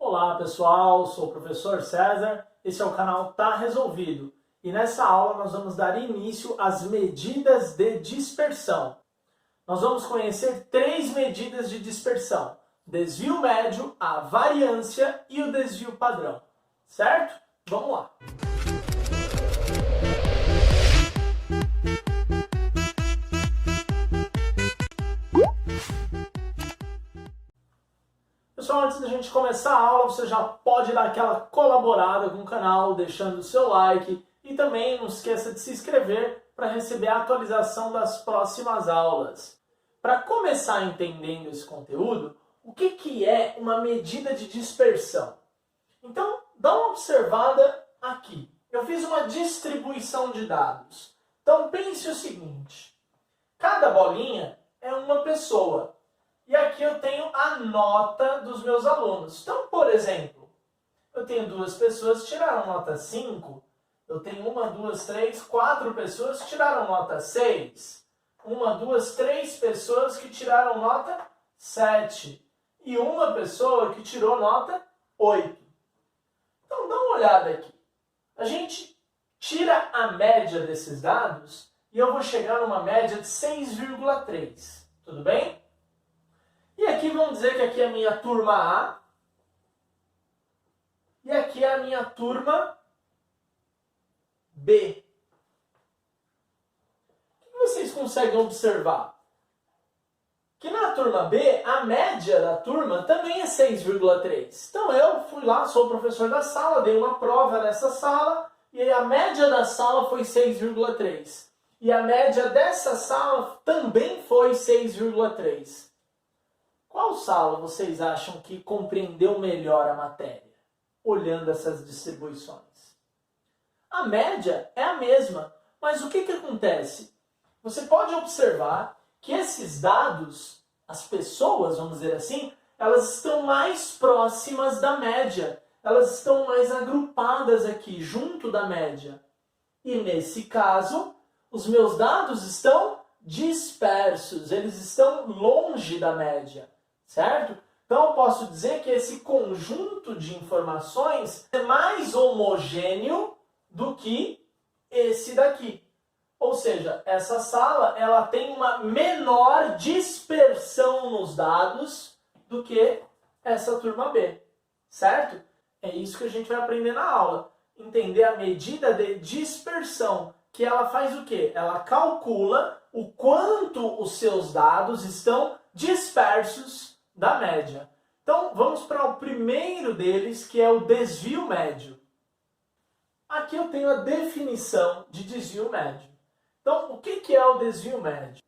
Olá pessoal, sou o professor César, esse é o canal Tá Resolvido e nessa aula nós vamos dar início às medidas de dispersão. Nós vamos conhecer três medidas de dispersão: desvio médio, a variância e o desvio padrão, certo? Vamos lá! Pessoal, antes da gente começar a aula, você já pode dar aquela colaborada com o canal, deixando o seu like e também não esqueça de se inscrever para receber a atualização das próximas aulas. Para começar entendendo esse conteúdo, o que é uma medida de dispersão? Então, dá uma observada aqui. Eu fiz uma distribuição de dados. Então, pense o seguinte: cada bolinha é uma pessoa. E aqui eu tenho a nota dos meus alunos. Então, por exemplo, eu tenho duas pessoas que tiraram nota 5. Eu tenho 1, 2, 3, 4 pessoas que tiraram nota 6. 1, 2, 3 pessoas que tiraram nota 7. E uma pessoa que tirou nota 8. Então, dá uma olhada aqui. A gente tira a média desses dados e eu vou chegar numa média de 6,3. Tudo bem? E aqui vamos dizer que aqui é a minha turma A e aqui é a minha turma B. O que vocês conseguem observar? Que na turma B, a média da turma também é 6,3. Então eu fui lá, sou o professor da sala, dei uma prova nessa sala e a média da sala foi 6,3. E a média dessa sala também foi 6,3. Qual sala vocês acham que compreendeu melhor a matéria, olhando essas distribuições? A média é a mesma, mas o que acontece? Você pode observar que esses dados, as pessoas, vamos dizer assim, elas estão mais próximas da média, elas estão mais agrupadas aqui, junto da média. E nesse caso, os meus dados estão dispersos, eles estão longe da média. Certo? Então eu posso dizer que esse conjunto de informações é mais homogêneo do que esse daqui. Ou seja, essa sala ela tem uma menor dispersão nos dados do que essa turma B. Certo? É isso que a gente vai aprender na aula. Entender a medida de dispersão, que ela faz o quê? Ela calcula o quanto os seus dados estão dispersos da média. Então, vamos para o primeiro deles, que é o desvio médio. Aqui eu tenho a definição de desvio médio. Então, o que é o desvio médio?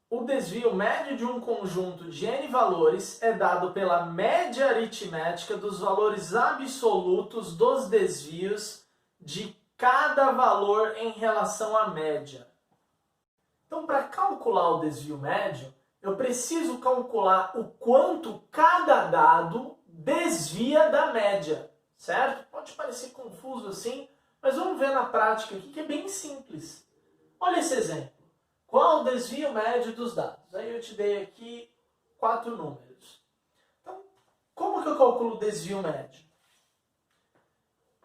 O desvio médio de um conjunto de n valores é dado pela média aritmética dos valores absolutos dos desvios de cada valor em relação à média. Então, para calcular o desvio médio, eu preciso calcular o quanto cada dado desvia da média, certo? Pode parecer confuso assim, mas vamos ver na prática aqui que é bem simples. Olha esse exemplo. Qual o desvio médio dos dados? Aí eu te dei aqui 4 números. Então, como que eu calculo o desvio médio?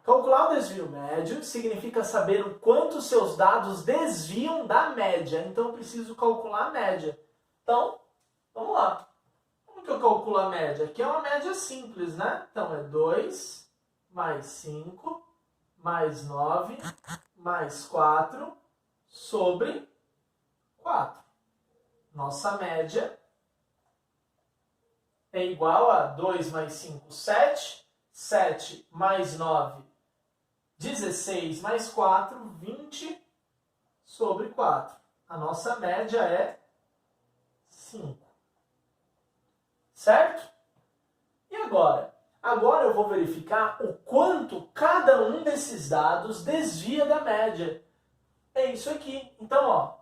Calcular o desvio médio significa saber o quanto seus dados desviam da média. Então, eu preciso calcular a média. Então, vamos lá. Como que eu calculo a média? Aqui é uma média simples, né? Então, é 2 mais 5 mais 9 mais 4 sobre 4. Nossa média é igual a 2 mais 5, 7. 7 mais 9, 16 mais 4, 20 sobre 4. A nossa média é 5. Certo? E agora? Agora eu vou verificar o quanto cada um desses dados desvia da média. É isso aqui. Então, ó,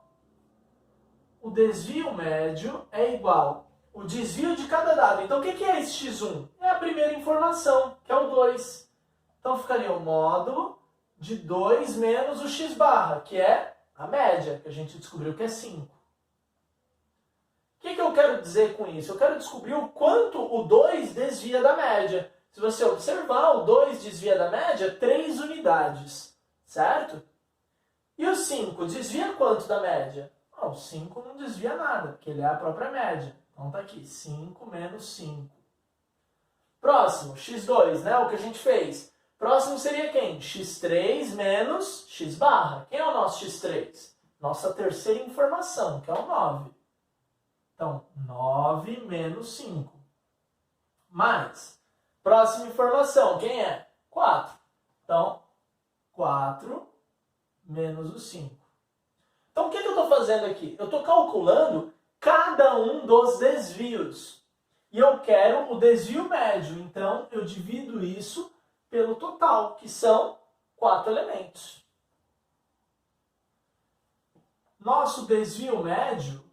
o desvio médio é igual o desvio de cada dado. Então, o que é esse x1? É a primeira informação, que é o 2. Então, ficaria o módulo de 2 menos o x barra, que é a média, que a gente descobriu que é 5. O que eu quero dizer com isso? Eu quero descobrir o quanto o 2 desvia da média. Se você observar, o 2 desvia da média 3 unidades, certo? E o 5 desvia quanto da média? O 5 não desvia nada, porque ele é a própria média. Então tá aqui, 5 menos 5. Próximo, x2, né? O que a gente fez. Próximo seria quem? x3 menos x barra. Quem é o nosso x3? Nossa terceira informação, que é o 9. Então, 9 menos 5. Mais. Próxima informação, quem é? 4. Então, 4 menos o 5. Então, o que eu estou fazendo aqui? Eu estou calculando cada um dos desvios. E eu quero o desvio médio. Então, eu divido isso pelo total, que são 4 elementos. Nosso desvio médio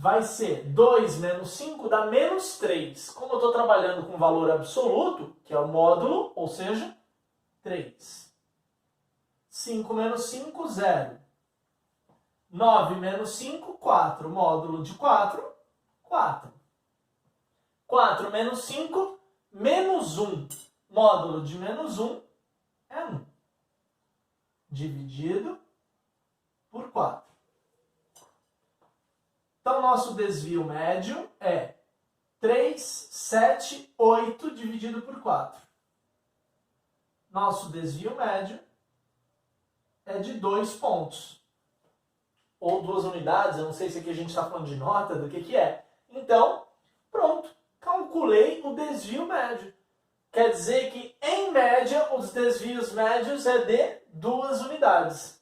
vai ser 2 menos 5 dá menos 3. Como eu estou trabalhando com valor absoluto, que é o módulo, ou seja, 3. 5 menos 5, 0. 9 menos 5, 4. Módulo de 4, 4. 4 menos 5, menos 1. Módulo de menos 1 é 1. Dividido por 4. Então, nosso desvio médio é 3, 7, 8 dividido por 4. Nosso desvio médio é de 2 pontos. Ou 2 unidades, eu não sei se aqui a gente está falando de nota, do que é. Então, pronto, calculei o desvio médio. Quer dizer que, em média, os desvios médios é de 2 unidades.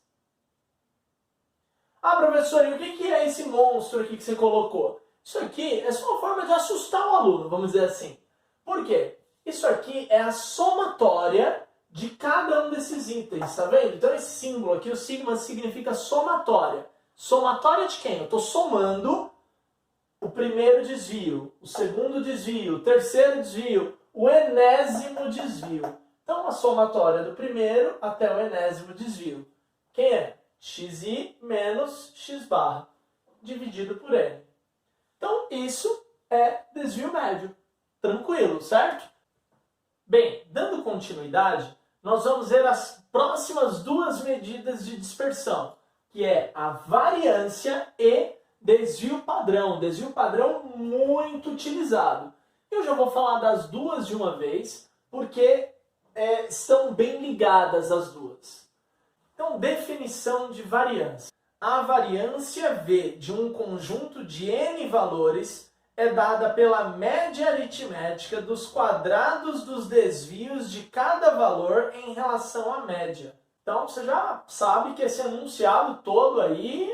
Ah, professor, e o que é esse monstro aqui que você colocou? Isso aqui é só uma forma de assustar o aluno, vamos dizer assim. Por quê? Isso aqui é a somatória de cada um desses itens, tá vendo? Então esse símbolo aqui, o sigma, significa somatória. Somatória de quem? Eu estou somando o primeiro desvio, o segundo desvio, o terceiro desvio, o enésimo desvio. Então a somatória do primeiro até o enésimo desvio. Quem é? xi menos x barra, dividido por n. Então, isso é desvio médio. Tranquilo, certo? Bem, dando continuidade, nós vamos ver as próximas duas medidas de dispersão, que é a variância e desvio padrão. Desvio padrão muito utilizado. Eu já vou falar das duas de uma vez, porque estão bem ligadas as duas. Então, definição de variância. A variância V de um conjunto de n valores é dada pela média aritmética dos quadrados dos desvios de cada valor em relação à média. Então, você já sabe que esse enunciado todo aí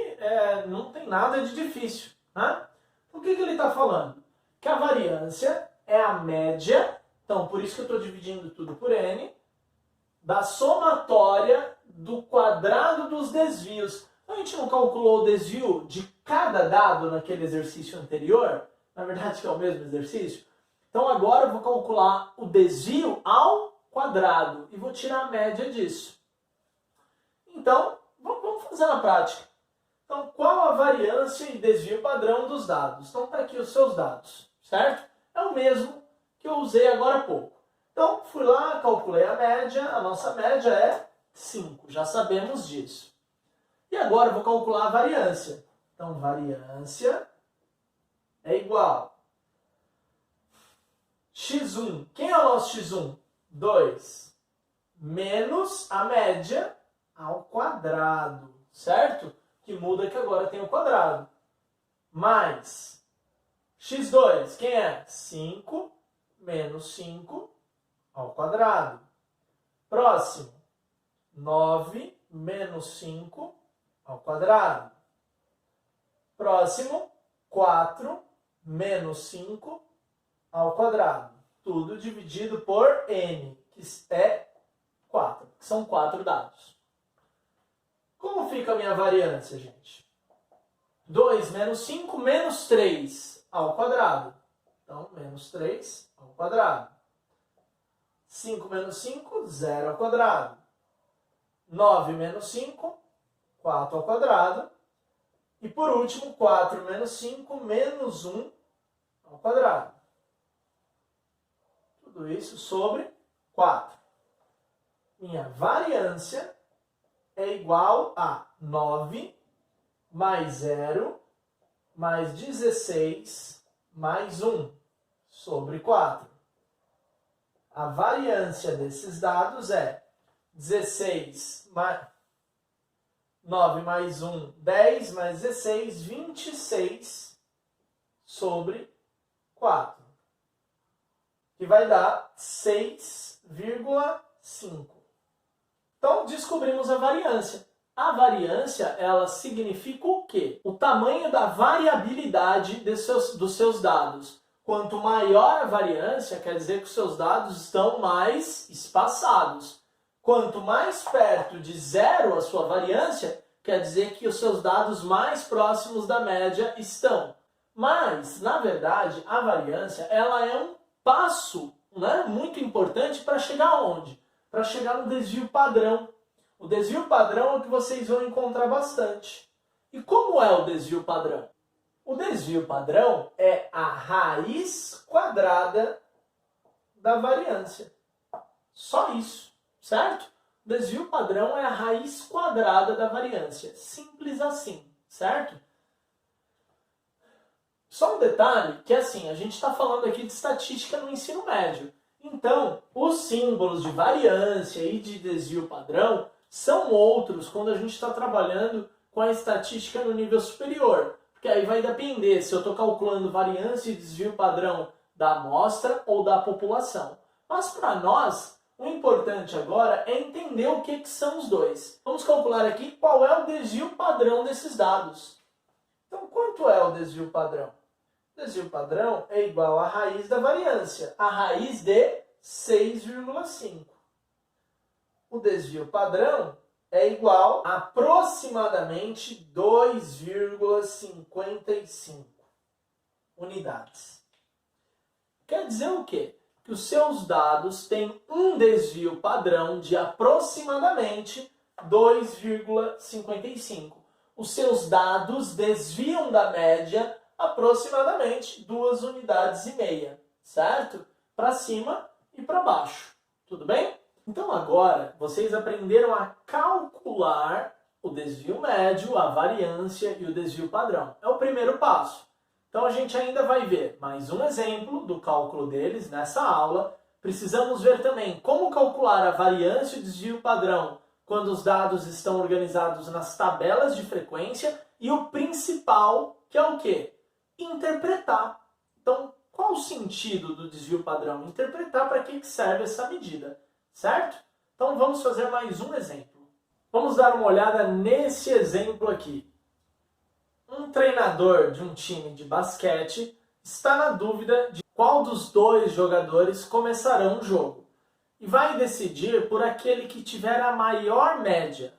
não tem nada de difícil, né? O que ele está falando? Que a variância é a média, então por isso que eu estou dividindo tudo por n, da somatória do quadrado dos desvios. Então, a gente não calculou o desvio de cada dado naquele exercício anterior? Na verdade, que é o mesmo exercício. Então, agora eu vou calcular o desvio ao quadrado e vou tirar a média disso. Então, vamos fazer na prática. Então, qual a variância e desvio padrão dos dados? Então, está aqui os seus dados, certo? É o mesmo que eu usei agora há pouco. Então, fui lá, calculei a média. A nossa média é 5, já sabemos disso. E agora eu vou calcular a variância. Então, variância é igual x1. Quem é o nosso x1? 2. Menos a média ao quadrado, certo? Que muda que agora tem o quadrado. Mais x2. Quem é? 5 menos 5 ao quadrado. Próximo. 9 menos 5 ao quadrado. Próximo, 4 menos 5 ao quadrado. Tudo dividido por n, que é 4, que são 4 dados. Como fica a minha variância, gente? 2 menos 5 menos 3 ao quadrado. Então, menos 3 ao quadrado. 5 menos 5, 0 ao quadrado. 9 menos 5, 4 ao quadrado. E por último, 4 menos 5 menos 1 ao quadrado. tudo isso sobre 4. Minha variância é igual a 9 mais 0 mais 16 mais 1 sobre 4. A variância desses dados é 16 mais 9 mais 1, 10 mais 16, 26 sobre 4. Que vai dar 6,5. Então, descobrimos a variância. A variância, ela significa o quê? O tamanho da variabilidade dos seus dados. Quanto maior a variância, quer dizer que os seus dados estão mais espaçados. Quanto mais perto de zero a sua variância, quer dizer que os seus dados mais próximos da média estão. Mas, na verdade, a variância ela é um passo, né, muito importante para chegar aonde? Para chegar no desvio padrão. O desvio padrão é o que vocês vão encontrar bastante. E como é o desvio padrão? O desvio padrão é a raiz quadrada da variância. Só isso, certo? O desvio padrão é a raiz quadrada da variância. Simples assim, certo? Só um detalhe, que assim, a gente está falando aqui de estatística no ensino médio. Então, os símbolos de variância e de desvio padrão são outros quando a gente está trabalhando com a estatística no nível superior. Porque aí vai depender se eu estou calculando variância e desvio padrão da amostra ou da população. Mas para nós, o importante agora é entender o que são os dois. Vamos calcular aqui qual é o desvio padrão desses dados. Então, quanto é o desvio padrão? O desvio padrão é igual à raiz da variância, a raiz de 6,5. O desvio padrão é igual a aproximadamente 2,55 unidades. Quer dizer o quê? Que os seus dados têm um desvio padrão de aproximadamente 2,55. Os seus dados desviam da média aproximadamente 2,5 unidades, certo? Para cima e para baixo. Tudo bem? Então agora vocês aprenderam a calcular o desvio médio, a variância e o desvio padrão. É o primeiro passo. Então a gente ainda vai ver mais um exemplo do cálculo deles nessa aula. Precisamos ver também como calcular a variância e o desvio padrão quando os dados estão organizados nas tabelas de frequência e o principal, que é o quê? Interpretar. Então, qual o sentido do desvio padrão? Interpretar para que serve essa medida, certo? Então vamos fazer mais um exemplo. Vamos dar uma olhada nesse exemplo aqui. Um treinador de um time de basquete está na dúvida de qual dos dois jogadores começarão o jogo e vai decidir por aquele que tiver a maior média.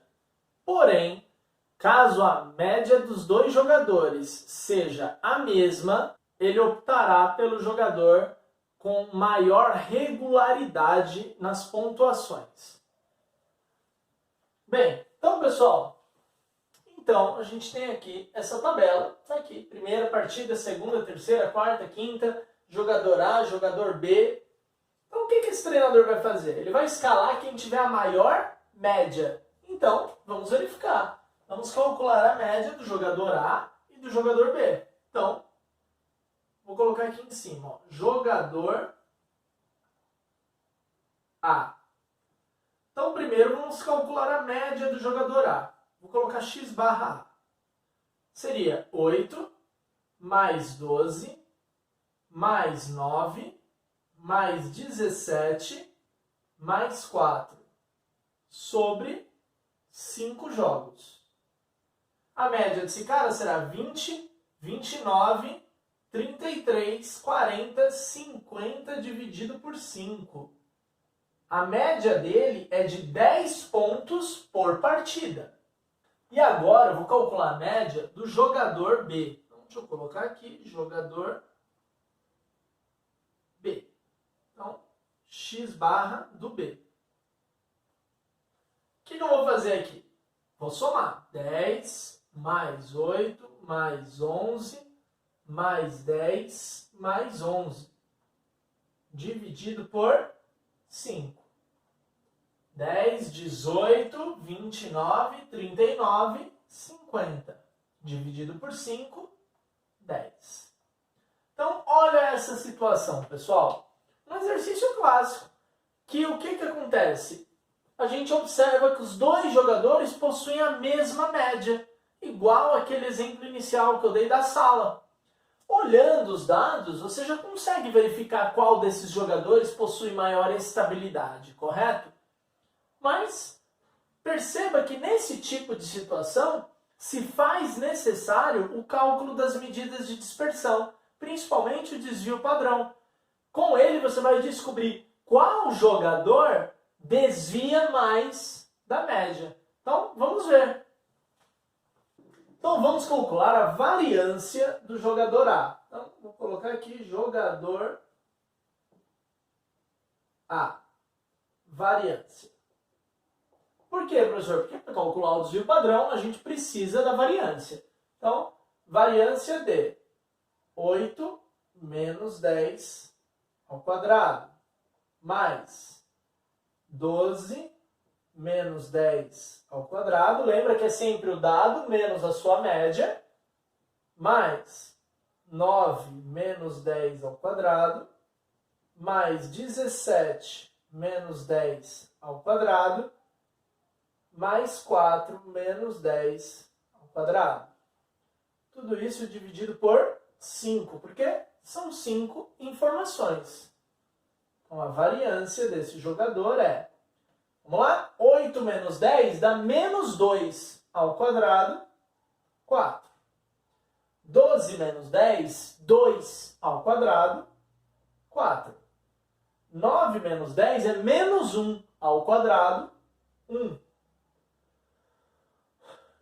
Porém, caso a média dos dois jogadores seja a mesma, ele optará pelo jogador com maior regularidade nas pontuações. Bem, então pessoal, a gente tem aqui essa tabela, tá aqui, primeira partida, segunda, terceira, quarta, quinta, jogador A, jogador B. Então o que esse treinador vai fazer? Ele vai escalar quem tiver a maior média. Então, vamos verificar. Vamos calcular a média do jogador A e do jogador B. Então, vou colocar aqui em cima, ó, jogador A. Então, primeiro vamos calcular a média do jogador A. Vou colocar x barra A. Seria 8 mais 12 mais 9 mais 17 mais 4 sobre 5 jogos. A média desse cara será 20, 29, 33, 40, 50 dividido por 5. A média dele é de 10 pontos por partida. E agora eu vou calcular a média do jogador B. Então, deixa eu colocar aqui, jogador B. Então, x barra do B. O que eu vou fazer aqui? Vou somar 10 mais 8 mais 11 mais 10 mais 11. dividido por 5. 10, 18, 29, 39, 50. Dividido por 5, 10. Então, olha essa situação, pessoal. Um exercício clássico. Que o que acontece? A gente observa que os dois jogadores possuem a mesma média, igual aquele exemplo inicial que eu dei da sala. Olhando os dados, você já consegue verificar qual desses jogadores possui maior estabilidade, correto? Mas perceba que nesse tipo de situação se faz necessário o cálculo das medidas de dispersão, principalmente o desvio padrão. Com ele você vai descobrir qual jogador desvia mais da média. Então vamos ver. Então vamos calcular a variância do jogador A. Então vou colocar aqui jogador A. Variância. Por quê, professor? Porque para calcular o desvio padrão a gente precisa da variância. Então, variância de 8 menos 10 ao quadrado, mais 12 menos 10 ao quadrado, lembra que é sempre o dado menos a sua média, mais 9 menos 10 ao quadrado, mais 17 menos 10 ao quadrado, mais 4 menos 10 ao quadrado. Tudo isso dividido por 5, porque são 5 informações. Então, a variância desse jogador é, vamos lá, 8 menos 10 dá menos 2 ao quadrado, 4. 12 menos 10, 2 ao quadrado, 4. 9 menos 10 é menos 1 ao quadrado, 1.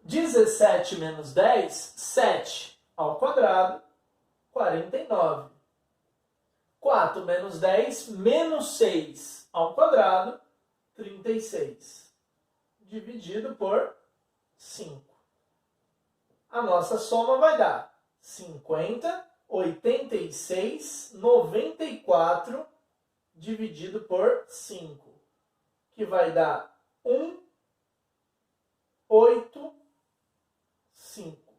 17 menos 10, 7 ao quadrado, 49. 4 menos 10, menos 6 ao quadrado, 36. Dividido por 5. A nossa soma vai dar 50, 86, 94 dividido por 5. Que vai dar 1, 8, 5.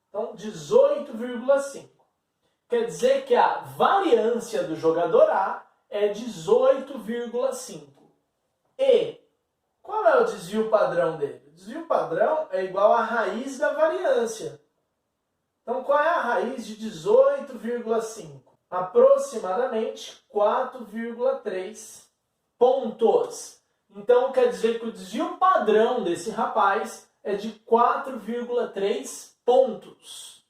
Então, 18,5. Quer dizer que a variância do jogador A é 18,5. E qual é o desvio padrão dele? O desvio padrão é igual à raiz da variância. Então, qual é a raiz de 18,5? Aproximadamente 4,3 pontos. Então, quer dizer que o desvio padrão desse rapaz é de 4,3 pontos.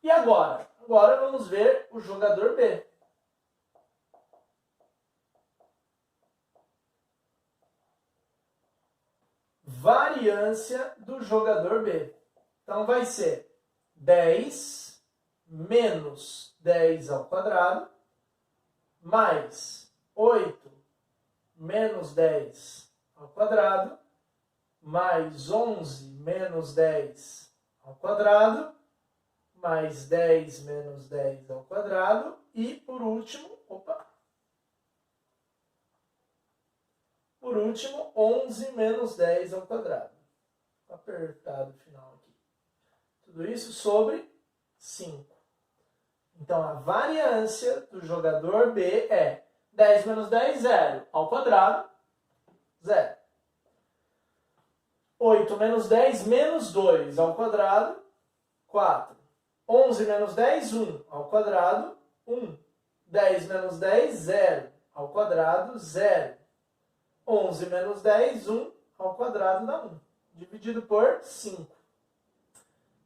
E agora? Agora vamos ver o jogador B. Variância do jogador B. Então vai ser 10 menos 10 ao quadrado, mais 8 menos 10 ao quadrado, mais 11 menos 10 ao quadrado, mais 10 menos 10 ao quadrado, e por último, 11 menos 10 ao quadrado. Apertado o final aqui. Tudo isso sobre 5. Então, a variância do jogador B é 10 menos 10, 0. Ao quadrado, 0. 8 menos 10, menos 2. Ao quadrado, 4. 11 menos 10, 1. Ao quadrado, 1. 10 menos 10, 0. Ao quadrado, 0. 11 menos 10, 1. Ao quadrado dá 1. Dividido por 5.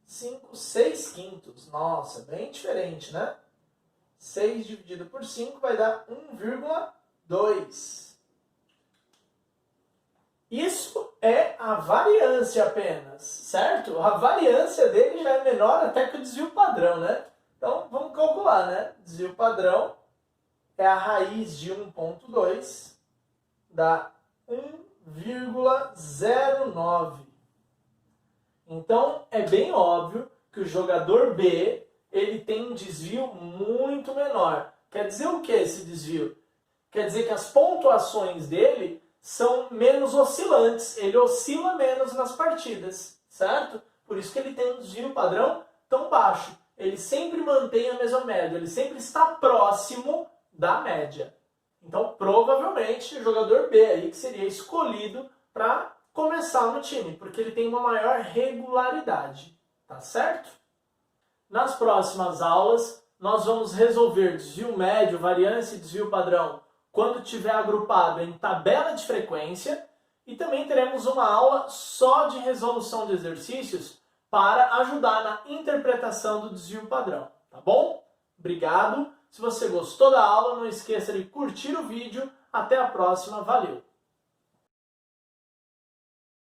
5, 6 quintos. Nossa, bem diferente, né? 6 dividido por 5 vai dar 1,2. Isso é a variância apenas, certo? A variância dele já é menor até que o desvio padrão, né? Então, vamos calcular, né? Desvio padrão é a raiz de 1,2, dá 1,09. Então, é bem óbvio que o jogador B ele tem um desvio muito menor. Quer dizer o que esse desvio? Quer dizer que as pontuações dele são menos oscilantes, ele oscila menos nas partidas, certo? Por isso que ele tem um desvio padrão tão baixo. Ele sempre mantém a mesma média, ele sempre está próximo da média. Então, provavelmente, o jogador B aí que seria escolhido para começar no time, porque ele tem uma maior regularidade, tá certo? Nas próximas aulas, nós vamos resolver desvio médio, variância e desvio padrão quando tiver agrupado em tabela de frequência, e também teremos uma aula só de resolução de exercícios para ajudar na interpretação do desvio padrão, tá bom? Obrigado! Se você gostou da aula, não esqueça de curtir o vídeo. Até a próxima, valeu!